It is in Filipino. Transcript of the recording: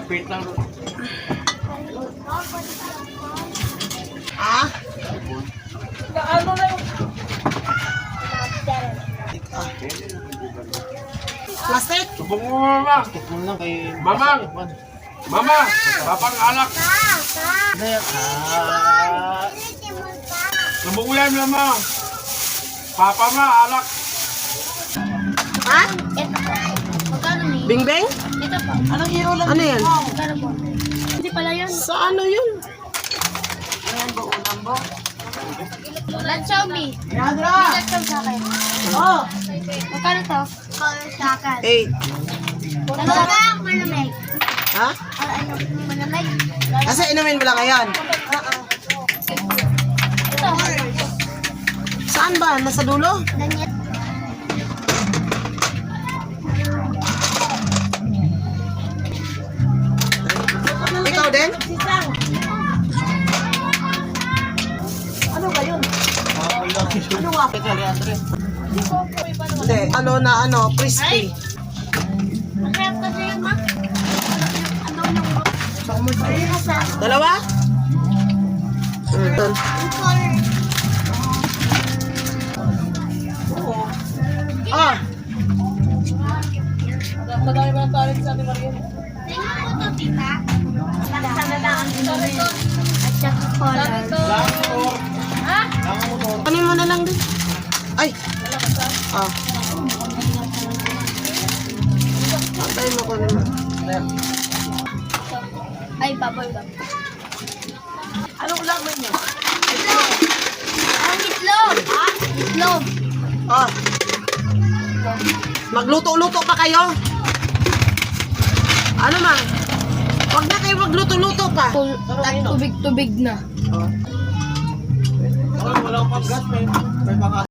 Pit lang. Ah? Ano na yung... Plastic? Subong mo, mama. Tikman lang kay... Mamang! Mama! Papang alak! Subong mo yan, mama. Papa ma, alak. Ha? Ito po. Magkano ni? Bingbing? Ito po. Anong hero lang? Ano yan? Magkano po? Hindi pala yun. Sa ano yun? Ayan ba, unang ba? Lanchomi. Yadra! Lanchomi sa akin. Oh! Magkano to? Sa akin. 8. Dalawa ang manamig. Ha? Ano, manamig? Kasi inumin mo lang ngayon. Ito. Saan ba? Nasa dulo? Ganyan. Ikaw din? Ano ba yun? Ano nga? Ito, Leandre. Hindi. Ano na ano? Crispy. Masarap kasi yun, ma. Ano yung... Dalawa? Ito. Ah! Madami ba ng talent sa ating Maria? Tingnan mo to, tita. Nagsasadaan din at saka color. Ha? Kunin mo na lang din. Ay! Ah. Antay mo, kunin mo. Ay, baboy ba? Anong laman niya? Ang itlog! Ha? Itlog! Ah. Magluto-luto pa kayo? Ano mang? Huwag na kayo magluto-luto pa. Tubig-tubig na. Oh. Walang pag-gas, may